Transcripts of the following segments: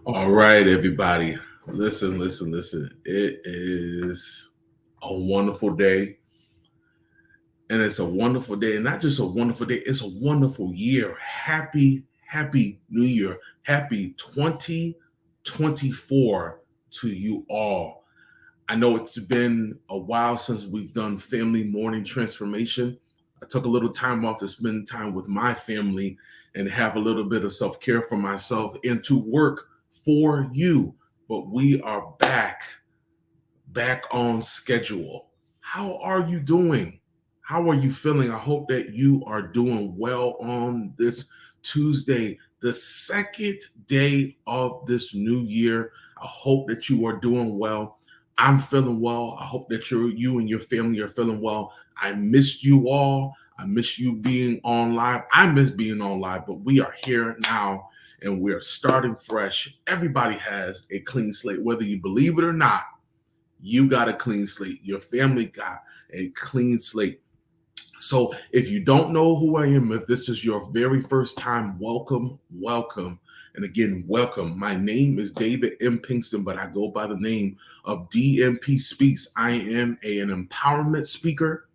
All right, everybody. Listen, listen, listen. It is a wonderful day. And it's a wonderful day. And not just a wonderful day, it's a wonderful year. Happy New Year. Happy 2024 to you all. I know it's been a while since we've done family morning transformation. I took a little time off to spend time with my family and have a little bit of self care for myself and to work for you. But we are back on schedule. How are you doing? How are you feeling? I hope that you are doing well on this Tuesday, the second day of this new year. I hope that you are doing well. I'm feeling well. I hope that you and your family are feeling well. I missed you all. I miss you being on live. I miss being on live, but we are here now and we're starting fresh. Everybody has a clean slate, whether you believe it or not. You got a clean slate. Your family got a clean slate. So if you don't know who I am, if this is your very first time, welcome. And again, welcome. My name is David M. Pinkston, but I go by the name of DMP Speaks. I am an empowerment speaker.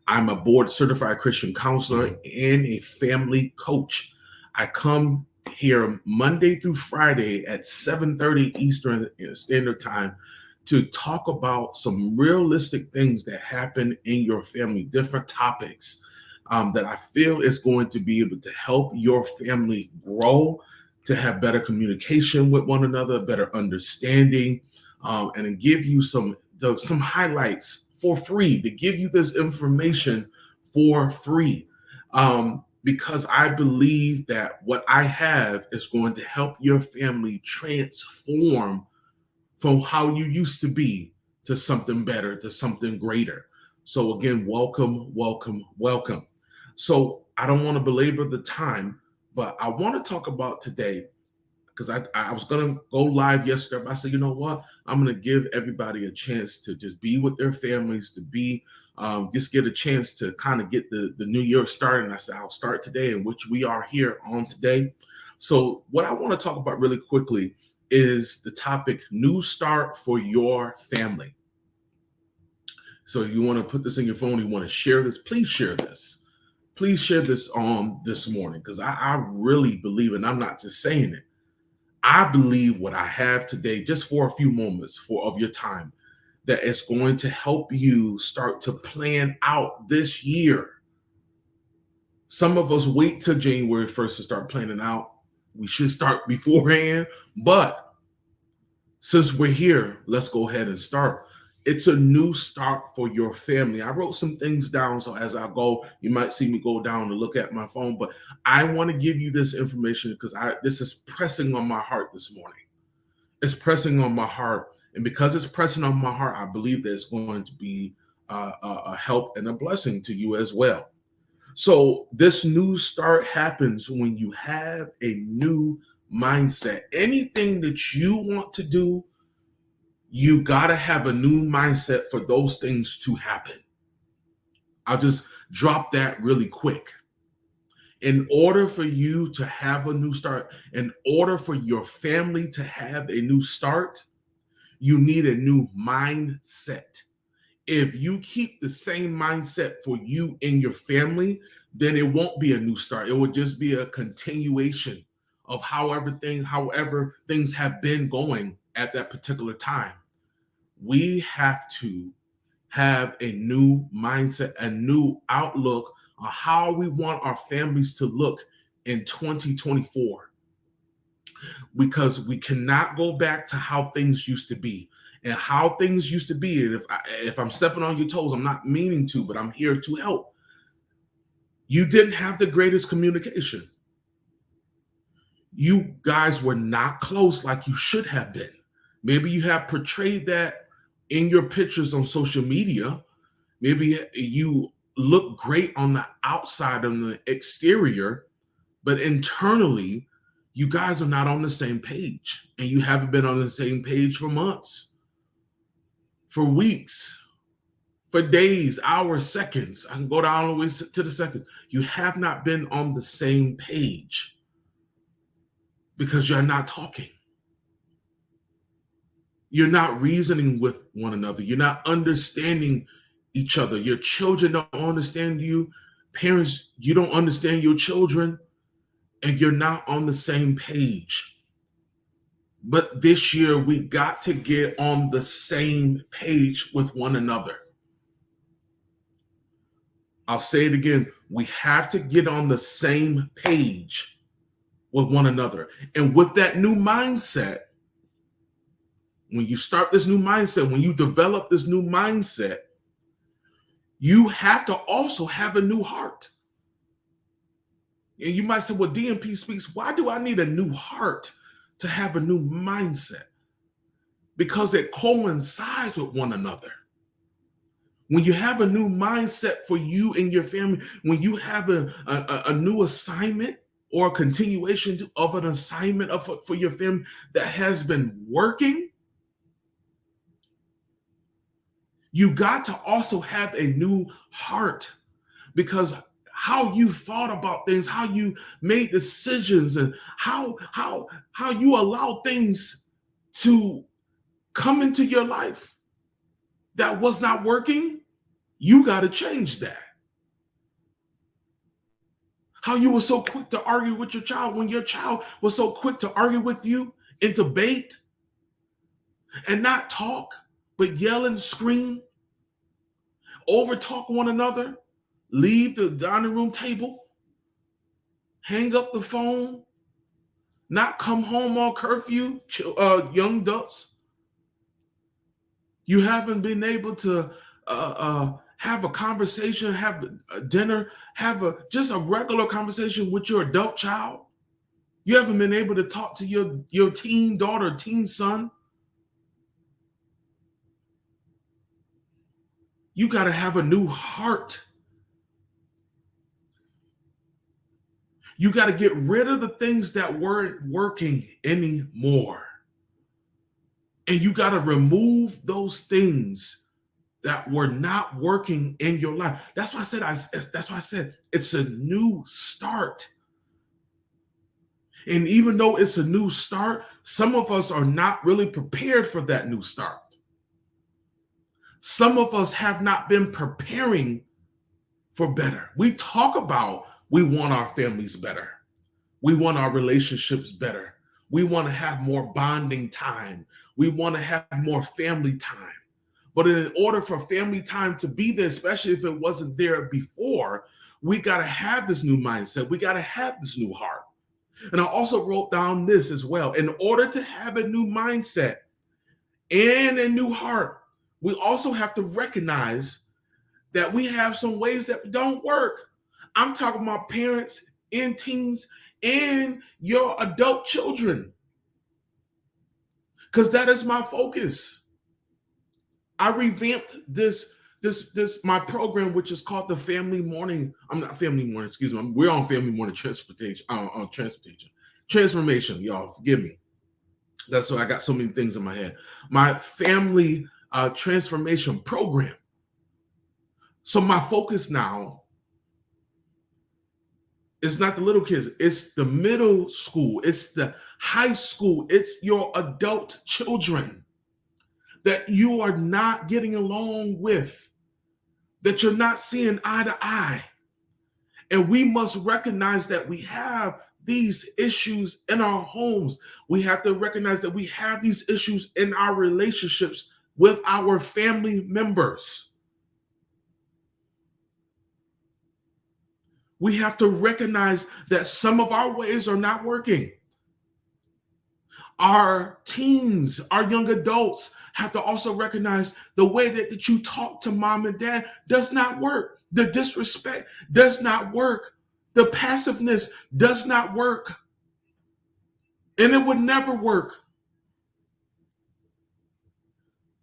I'm a board certified Christian counselor and a family coach. I come here Monday through Friday at 7:30 Eastern Standard Time to talk about some realistic things that happen in your family, different topics that I feel is going to be able to help your family grow, to have better communication with one another, better understanding, and to give you some highlights for free, to give you this information for free. Because I believe that what I have is going to help your family transform from how you used to be to something better, to something greater. So again, welcome. So I don't want to belabor the time, but I want to talk about today because I was going to go live yesterday, but I said, you know what? I'm going to give everybody a chance to just be with their families, to be, just get a chance to kind of get the new year started. And I said, I'll start today, in which we are here on today. So what I want to talk about really quickly is the topic new start for your family. So you want to put this in your phone, you want to share this, please share this. Please share this on this morning because I really believe, and I'm not just saying it, I believe what I have today, just for a few moments of your time, that it's going to help you start to plan out this year. Some of us wait till January 1st to start planning out. We should start beforehand, but since we're here, let's go ahead and start. It's a new start for your family. I wrote some things down, so as I go, you might see me go down and look at my phone, but I want to give you this information because this is pressing on my heart this morning. It's pressing on my heart, and because it's pressing on my heart, I believe that it's going to be a help and a blessing to you as well. So this new start happens when you have a new mindset. Anything that you want to do, you got to have a new mindset for those things to happen. I'll just drop that really quick. In order for you to have a new start, in order for your family to have a new start, you need a new mindset. If you keep the same mindset for you and your family, then it won't be a new start. It will just be a continuation of however things have been going at that particular time. We have to have a new mindset, a new outlook on how we want our families to look in 2024. Because we cannot go back to how things used to be. And how things used to be, and if I'm stepping on your toes, I'm not meaning to, but I'm here to help. You didn't have the greatest communication. You guys were not close like you should have been. Maybe you have portrayed that in your pictures on social media. Maybe you look great on the outside, on the exterior, but internally, you guys are not on the same page, and you haven't been on the same page for months, for weeks, for days, hours, seconds. I can go down all the way to the seconds. You have not been on the same page because you're not talking. You're not reasoning with one another. You're not understanding each other. Your children don't understand you. Parents, you don't understand your children, and you're not on the same page. But this year, we got to get on the same page with one another. I'll say it again. We have to get on the same page with one another. And with that new mindset, when you start this new mindset, when you develop this new mindset, you have to also have a new heart. And you might say, well, DMP speaks, why do I need a new heart to have a new mindset? Because it coincides with one another. When you have a new mindset for you and your family, when you have a new assignment or a continuation of an assignment for your family that has been working, you got to also have a new heart, because how you thought about things, how you made decisions, and how you allow things to come into your life that was not working, you got to change that. How you were so quick to argue with your child when your child was so quick to argue with you and debate and not talk, but yell and scream, over talk one another, leave the dining room table, hang up the phone, not come home on curfew, young adults. You haven't been able to have a conversation, have a dinner, have just a regular conversation with your adult child. You haven't been able to talk to your teen daughter, teen son. You got to have a new heart. You got to get rid of the things that weren't working anymore. And you got to remove those things that were not working in your life. That's why I said it's a new start. And even though it's a new start, some of us are not really prepared for that new start. Some of us have not been preparing for better. We talk about we want our families better. We want our relationships better. We want to have more bonding time. We want to have more family time. But in order for family time to be there, especially if it wasn't there before, we got to have this new mindset. We got to have this new heart. And I also wrote down this as well. In order to have a new mindset and a new heart, we also have to recognize that we have some ways that don't work. I'm talking about parents and teens and your adult children, because that is my focus. I revamped this my program, which is called the Family Morning. I'm not Family Morning, excuse me. We're on Family Morning Transportation, Transformation, y'all. Forgive me. That's why I got so many things in my head. My Family Transformation Program. So my focus now is not the little kids, it's the middle school, it's the high school, it's your adult children that you are not getting along with, that you're not seeing eye to eye. And we must recognize that we have these issues in our homes. We have to recognize that we have these issues in our relationships with our family members. We have to recognize that some of our ways are not working. Our teens, our young adults have to also recognize the way that you talk to mom and dad does not work. The disrespect does not work. The passiveness does not work. And it would never work.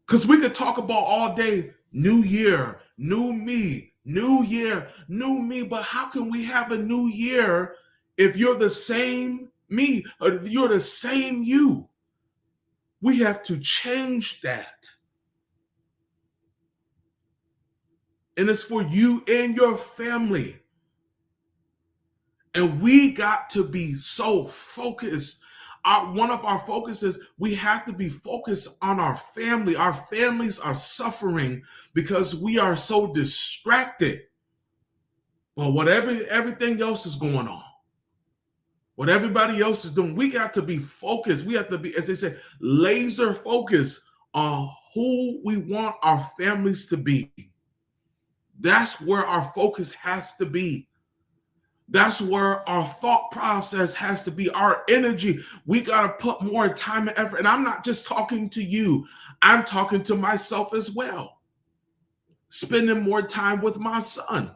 Because we could talk about all day, new year, new me, new year, new me. But how can we have a new year if you're the same me or if you're the same you? We have to change that. And it's for you and your family. And we got to be so focused One of our focuses, we have to be focused on our family. Our families are suffering because we are so distracted. Well, everything else is going on, what everybody else is doing, we got to be focused. We have to be, as they say, laser focused on who we want our families to be. That's where our focus has to be. That's where our thought process has to be, our energy. We got to put more time and effort. And I'm not just talking to you, I'm talking to myself as well. Spending more time with my son.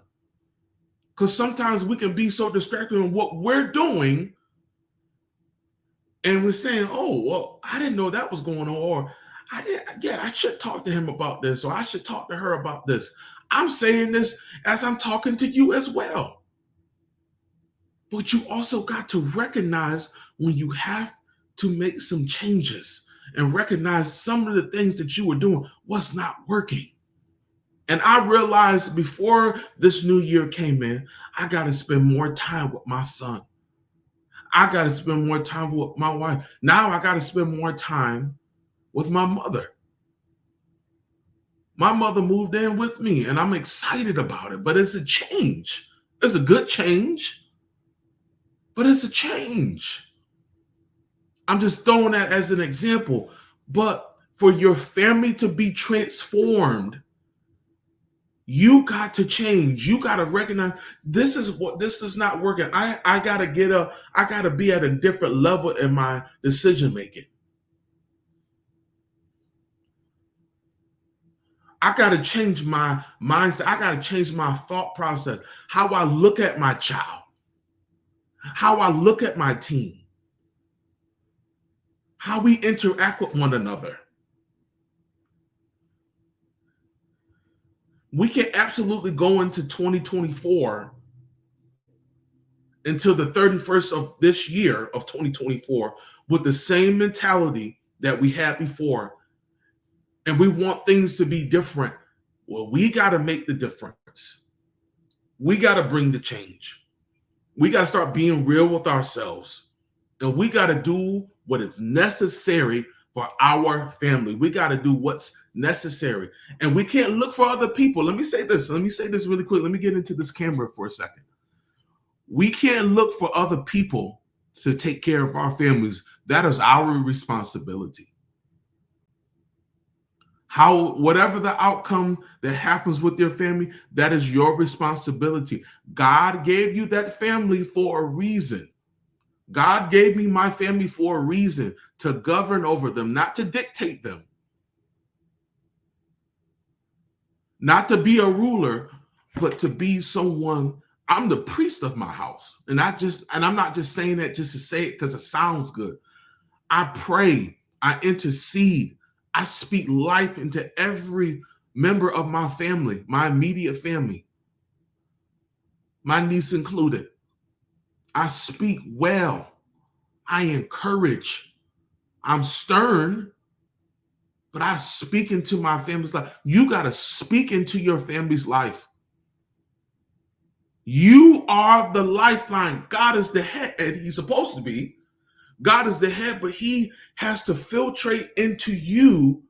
Because sometimes we can be so distracted in what we're doing, and we're saying, oh, well, I didn't know that was going on. Or I should talk to him about this, or I should talk to her about this. I'm saying this as I'm talking to you as well. But you also got to recognize when you have to make some changes and recognize some of the things that you were doing was not working. And I realized before this new year came in, I got to spend more time with my son. I got to spend more time with my wife. Now I got to spend more time with my mother. My mother moved in with me, and I'm excited about it, but it's a change. It's a good change, but it's a change. I'm just throwing that as an example. But for your family to be transformed, you got to change. You got to recognize this is not working. I gotta be at a different level in my decision making. I got to change my mindset. I got to change my thought process, how I look at my child, how I look at my team, how we interact with one another. We can absolutely go into 2024 until the 31st of this year of 2024 with the same mentality that we had before, and we want things to be different. Well, we got to make the difference. We got to bring the change. We got to start being real with ourselves, and we got to do what is necessary for our family. We got to do what's necessary, and we can't look for other people. Let me say this really quick. Let me get into this camera for a second. We can't look for other people to take care of our families. That is our responsibility. Whatever the outcome that happens with your family, that is your responsibility. God gave you that family for a reason. God gave me my family for a reason, to govern over them, not to dictate them, not to be a ruler, but to be someone. I'm the priest of my house. And I'm not just saying that just to say it because it sounds good. I pray, I intercede, I speak life into every member of my family, my immediate family, my niece included. I speak well. I encourage. I'm stern, but I speak into my family's life. You got to speak into your family's life. You are the lifeline. God is the head, and he's supposed to be. God is the head, but he has to filtrate into you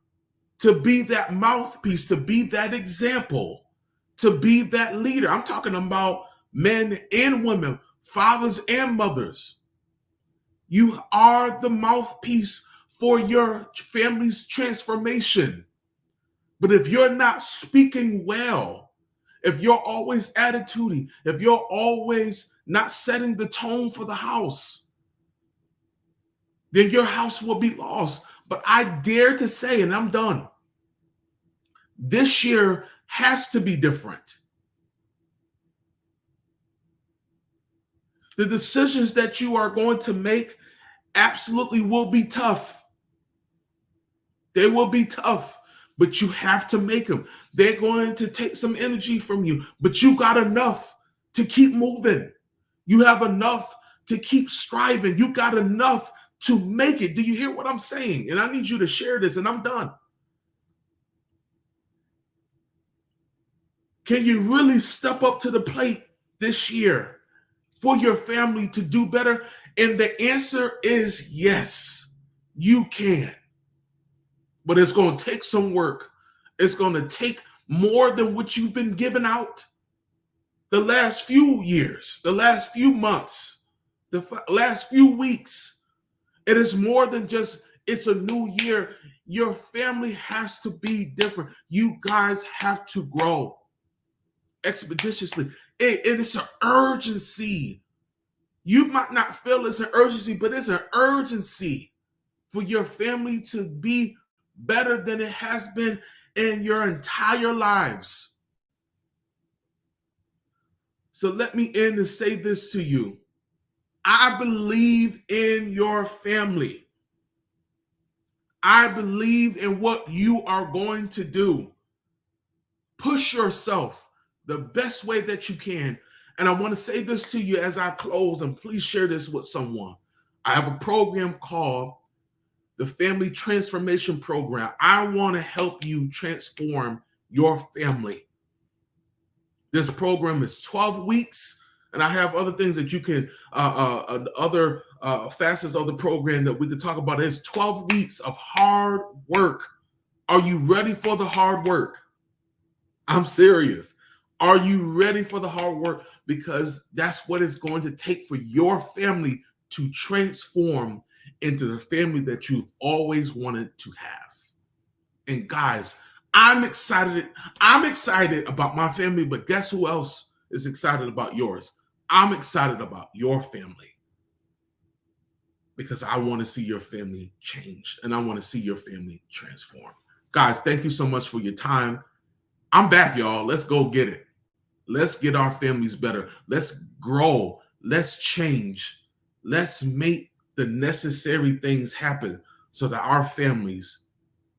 to be that mouthpiece, to be that example, to be that leader. I'm talking about men and women, fathers and mothers. You are the mouthpiece for your family's transformation. But if you're not speaking well, if you're always attitudey, if you're always not setting the tone for the house, then your house will be lost. But I dare to say, and I'm done, this year has to be different. The decisions that you are going to make absolutely will be tough. They will be tough, but you have to make them. They're going to take some energy from you, but you got enough to keep moving. You have enough to keep striving. You got enough to make it. Do you hear what I'm saying? And I need you to share this, and I'm done. Can you really step up to the plate this year for your family to do better? And the answer is yes, you can. But it's going to take some work. It's going to take more than what you've been given out the last few years, the last few months, the last few weeks. It is more than just, it's a new year. Your family has to be different. You guys have to grow expeditiously. It is an urgency. You might not feel it's an urgency, but it's an urgency for your family to be better than it has been in your entire lives. So let me end and say this to you. I believe in your family. I believe in what you are going to do. Push yourself the best way that you can. And I want to say this to you as I close, and please share this with someone. I have a program called the Family Transformation Program. I want to help you transform your family. This program is 12 weeks, and I have other things that you can, other facets of the program that we could talk about. It's 12 weeks of hard work. Are you ready for the hard work? I'm serious. Are you ready for the hard work? Because that's what it's going to take for your family to transform into the family that you've always wanted to have. And guys, I'm excited. I'm excited about my family, but guess who else is excited about yours? I'm excited about your family because I want to see your family change and I want to see your family transform. Guys, thank you so much for your time. I'm back, y'all. Let's go get it. Let's get our families better. Let's grow. Let's change. Let's make the necessary things happen so that our families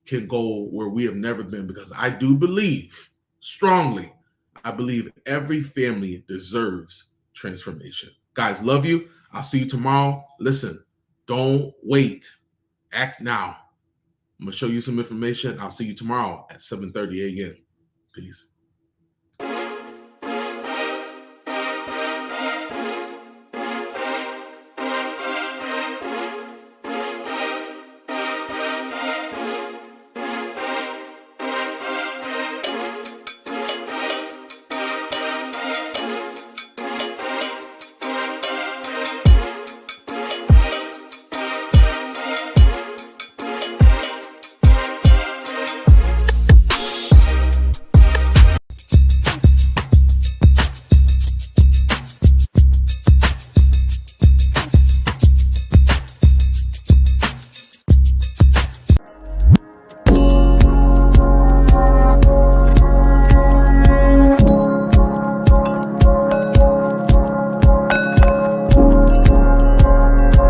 can go where we have never been. Because I do believe strongly, I believe every family deserves transformation. Guys, love you. I'll see you tomorrow. Listen, don't wait. Act now. I'm going to show you some information. I'll see you tomorrow at 7:30 a.m. Peace.